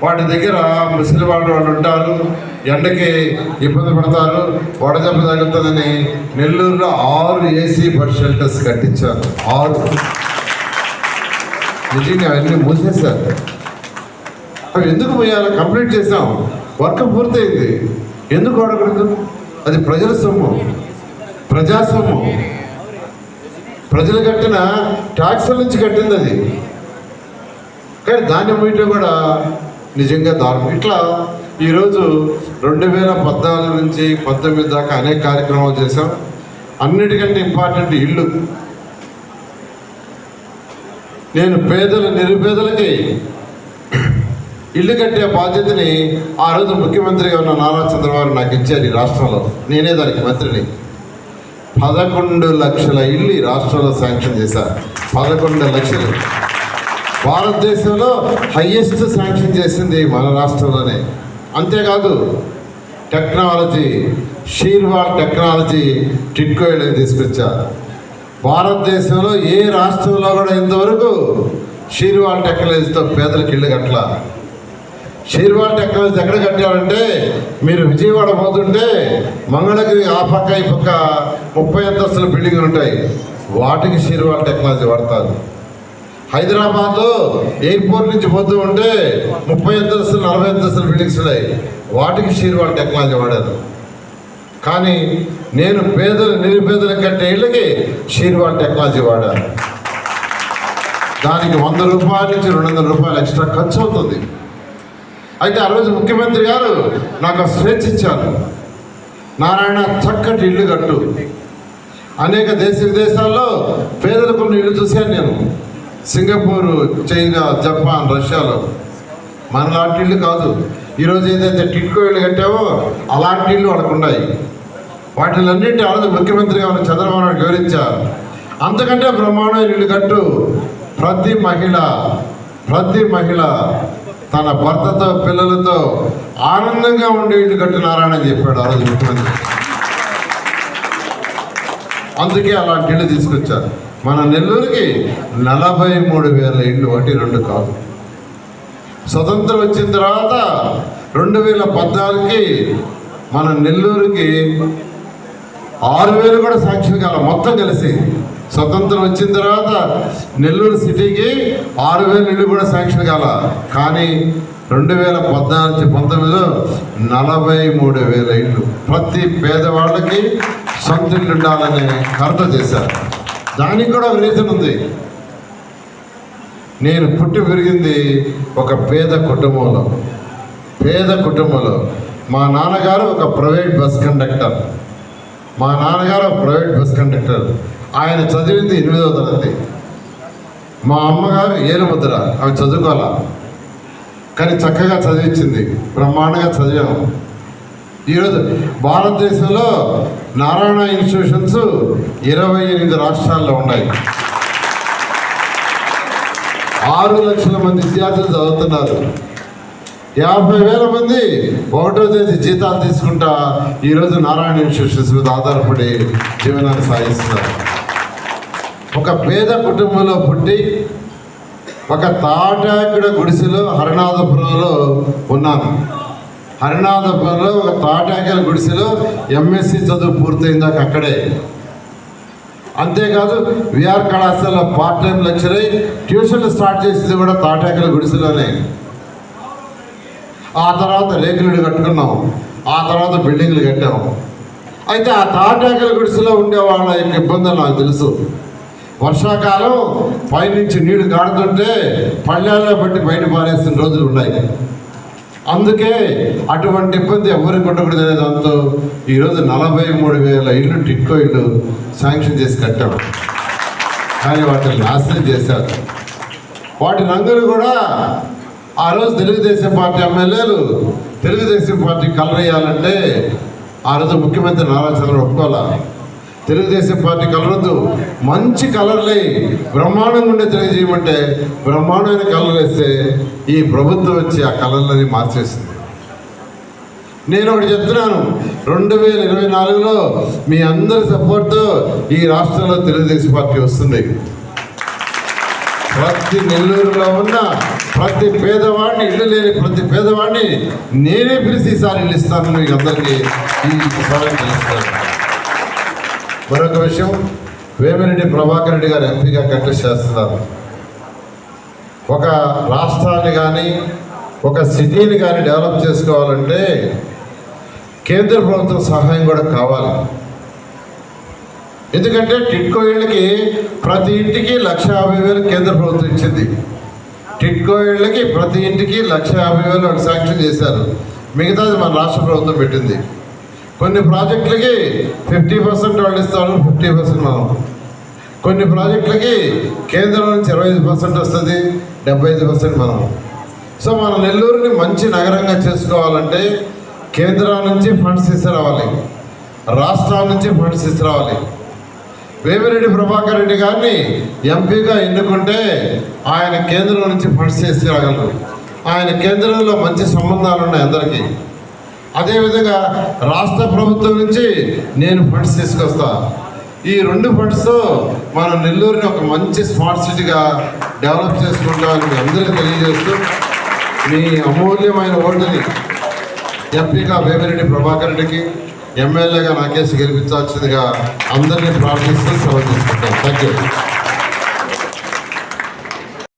వాటి దగ్గర ముసలి వాళ్ళు ఉంటారు, ఎండకి ఇబ్బంది పడతారు, వడదెబ్బ తగులుతుందని నెల్లూరులో 6 ఏసీ బస్ షెల్టర్స్ కట్టించారు. 6 నిజంగా అవన్నీ మూసేశారు. అవి ఎందుకు పోయాలో కంప్లీట్ చేసాం, వర్క్ పూర్తయింది. ఎందుకు వాడకూడదు? అది ప్రజల సొమ్ము, ప్రజా సొమ్ము, ప్రజలు కట్టిన ట్యాక్సుల నుంచి కట్టింది అది. కానీ దాన్ని పోయితే కూడా నిజంగా దారుణం. ఇట్లా ఈరోజు 2014 నుంచి 19 దాకా అనేక కార్యక్రమాలు చేశాం. అన్నిటికంటే ఇంపార్టెంట్ ఇల్లు. నేను నిరుపేదలకి ఇల్లు కట్టే బాధ్యతని ఆ రోజు ముఖ్యమంత్రిగా ఉన్న నారా చంద్రబాబు నాకు ఇచ్చారు. ఈ రాష్ట్రంలో నేనే దానికి మంత్రిని. 11 లక్షల ఇల్లు ఈ రాష్ట్రంలో శాంక్షన్ చేశారు. 11 లక్షలు. భారతదేశంలో హయ్యెస్ట్ శాంక్షన్ చేసింది మన రాష్ట్రంలోనే. అంతేకాదు టెక్నాలజీ, షీర్వాల్ టెక్నాలజీ టిట్కో ఇళ్ళకి తీసుకొచ్చారు. భారతదేశంలో ఏ రాష్ట్రంలో కూడా ఇంతవరకు షీర్వాల్ టెక్నాలజీతో పేదలకు ఇల్లు కట్టల. షీర్వాల్ టెక్నాలజీ ఎక్కడ కట్టారంటే, మీరు విజయవాడ పోతుంటే మంగళగిరి ఆ పక్క ఈ పక్క 30 అంతస్తుల బిల్డింగ్లు ఉంటాయి, వాటికి షీర్వాల్ టెక్నాలజీ వాడతారు. హైదరాబాద్లో ఎయిర్పోర్ట్ నుంచి పోతూ ఉంటే 30 అంతస్తులు 40 అంతస్తుల బిల్డింగ్స్ ఉన్నాయి, వాటికి షీర్వాల్ టెక్నాలజీ వాడారు. కానీ నేను నిరుపేదలు కట్టే ఇళ్ళకి షీర్వాల్ టెక్నాలజీ వాడాను. దానికి 100 రూపాయల నుంచి 200 రూపాయలు ఎక్స్ట్రా ఖర్చు అవుతుంది. అయితే ఆ రోజు ముఖ్యమంత్రి గారు నాకు స్వేచ్ఛ ఇచ్చారు. నారాయణ, చక్కటి ఇల్లు కట్టు. అనేక దేశ విదేశాల్లో పేదలకు ఇల్లు చూశాను నేను. సింగపూరు, చైనా, జపాన్, రష్యాలో. మనలాంటి ఇళ్ళు కాదు. ఈరోజు ఏదైతే టిట్కో ఇళ్ళు కట్టావో అలాంటి ఇళ్ళు వాళ్ళకు ఉన్నాయి. వాటిలన్నింటి ఆ రోజు ముఖ్యమంత్రి గారు చంద్రబాబు నాయుడు వివరించారు. అంతకంటే బ్రహ్మాండమైన ఇల్లు కట్టు. ప్రతి మహిళ తన భర్తతో పిల్లలతో ఆనందంగా ఉండే ఇల్లు కట్టినారని చెప్పాడు ఆ రోజు ముఖ్యమంత్రి. అందుకే అలాంటి ఇళ్ళు తీసుకొచ్చారు. మన నెల్లూరుకి 43,000 ఇళ్ళు, 1-2 కాదు. స్వతంత్రం వచ్చిన తర్వాత 2014కి మన నెల్లూరుకి 6,000 కూడా శాంక్షన్ కాల. మొత్తం కలిసి స్వతంత్రం వచ్చిన తర్వాత నెల్లూరు సిటీకి 6,000 ఇళ్ళు కూడా శాంక్షన్ కాల. కానీ 2014-19లో 43,000 ఇళ్ళు. ప్రతి పేదవాళ్ళకి సొంత ఇల్లు ఉండాలని కర్త చేశారు. దానికి కూడా ఒక రీజన్ ఉంది. నేను పుట్టి పెరిగింది ఒక పేద కుటుంబంలో. మా నాన్నగారు ఒక ప్రైవేట్ బస్ కండక్టర్. ఆయన చదివింది 8వ తరగతి. మా అమ్మగారు ఏలుముద్ర, ఆమె చదువుకోవాలా, కానీ చక్కగా చదివించింది. బ్రహ్మాండంగా చదివాము. ఈరోజు భారతదేశంలో నారాయణ ఇన్స్టిట్యూషన్స్ 28 రాష్ట్రాల్లో ఉన్నాయి. 6 లక్షల మంది విద్యార్థులు చదువుతున్నారు. 50,000 మంది 1వ తేదీ జీతాలు తీసుకుంటా ఈరోజు నారాయణ ఇన్స్టిట్యూషన్స్ మీద ఆధారపడి జీవనాన్ని సాగిస్తున్నారు. ఒక పేద కుటుంబంలో పుట్టి ఒక తాటాకుడ గుడిసెలో హరినాథపురంలో ఉన్నాను. హరినాథపురంలో ఒక తాటాకుల గుడిసెలో MSc చదువు పూర్తయిందాక అక్కడే. అంతేకాదు విఆర్ కళాశాలలో పార్ట్ టైం లెక్చర్ అయ్యి ట్యూషన్లు స్టార్ట్ చేసింది కూడా తాటాకుల గుడిసెలోనే. ఆ తర్వాత రేకులు కట్టుకున్నాం, ఆ తర్వాత బిల్డింగ్లు కట్టాము. అయితే ఆ తాటాకుల గుడిసెలో ఉండే వాళ్ళ యొక్క ఇబ్బందులు నాకు తెలుసు. వర్షాకాలం పైనుంచి నీళ్లు గాడుతుంటే పళ్ళాల్లో బట్టి బయట పారేసిన రోజులు ఉన్నాయి. అందుకే అటువంటి ఇబ్బంది ఎవరికి ఉండకూడదు అనే దాంతో ఈరోజు 43,000 ఇళ్ళు టిట్కో ఇళ్ళు శాంక్షన్ చేసి కట్టాము. కానీ వాటిని నాశనం చేశారు. వాటి రంగులు కూడా ఆ రోజు తెలుగుదేశం పార్టీ ఎమ్మెల్యేలు తెలుగుదేశం పార్టీ కలర్ వేయాలంటే ఆ రోజు ముఖ్యమంత్రి నారా చంద్రబాబు ఒప్పుకోవాలా. తెలుగుదేశం పార్టీ కలరొద్దు, మంచి కలర్లే బ్రహ్మాండంగా ఉండే తెలియజేయమంటే బ్రహ్మాండమైన కలర్ వేస్తే ఈ ప్రభుత్వం వచ్చి ఆ కలర్లని మార్చేసింది. నేను ఒకటి చెప్తున్నాను, 2024లో మీ అందరి సపోర్ట్తో ఈ రాష్ట్రంలో తెలుగుదేశం పార్టీ వస్తుంది. ప్రతి నెల్లూరులో ఉన్న ప్రతి పేదవాడిని, ఇల్లు లేని ప్రతి పేదవాడిని నేనే పిలిచి ఈసారి ఇల్లు ఇస్తాను మీకు అందరికీ ఈసారి తెలుస్తాను. మరొక విషయం, వేమిరెడ్డి ప్రభాకర్ రెడ్డి గారు ఎంపీగా కంటెస్ట్ చేస్తున్నారు. ఒక రాష్ట్రాన్ని కానీ ఒక సిటీని కానీ డెవలప్ చేసుకోవాలంటే కేంద్ర ప్రభుత్వం సహాయం కూడా కావాలి. ఎందుకంటే టిడ్కో ఇళ్ళకి ప్రతి ఇంటికి 1,50,000 కేంద్ర ప్రభుత్వం ఇచ్చింది. టిడ్కో ఇళ్ళకి ప్రతి ఇంటికి 1,50,000 వాళ్ళు శాంక్షన్ చేశారు. మిగతాది మన రాష్ట్ర ప్రభుత్వం పెట్టింది. కొన్ని ప్రాజెక్టులకి 50% వాళ్ళు ఇస్తారు, 50% మనం. కొన్ని ప్రాజెక్టులకి కేంద్రం నుంచి 25% వస్తుంది, 75% మనం. సో మన నెల్లూరుని మంచి నగరంగా చేసుకోవాలంటే కేంద్రం నుంచి ఫండ్స్ తీసుకురావాలి, రాష్ట్రాల నుంచి ఫండ్స్ తీసుకురావాలి. వేమిరెడ్డి ప్రభాకర్ రెడ్డి గారిని ఎంపీగా ఎన్నుకుంటే ఆయన కేంద్రం నుంచి ఫండ్స్ తీసుకురాగలరు. ఆయన కేంద్రంలో మంచి సంబంధాలు ఉన్నాయి అందరికీ. అదేవిధంగా రాష్ట్ర ప్రభుత్వం నుంచి నేను ఫండ్స్ తీసుకొస్తా. ఈ 2 ఫండ్స్తో మన నెల్లూరుని ఒక మంచి స్మార్ట్ సిటీగా డెవలప్ చేసుకుంటామని మీ అందరికీ తెలియజేస్తూ మీ అమూల్యమైన ఓటుని ఎంపీగా వేమిరెడ్డి ప్రభాకర్ రెడ్డికి, ఎమ్మెల్యేగా నాకేసి గెలిపించాల్సిందిగా అందరినీ ప్రార్థిస్తూ సెలవు తీసుకుంటాం. Thank you.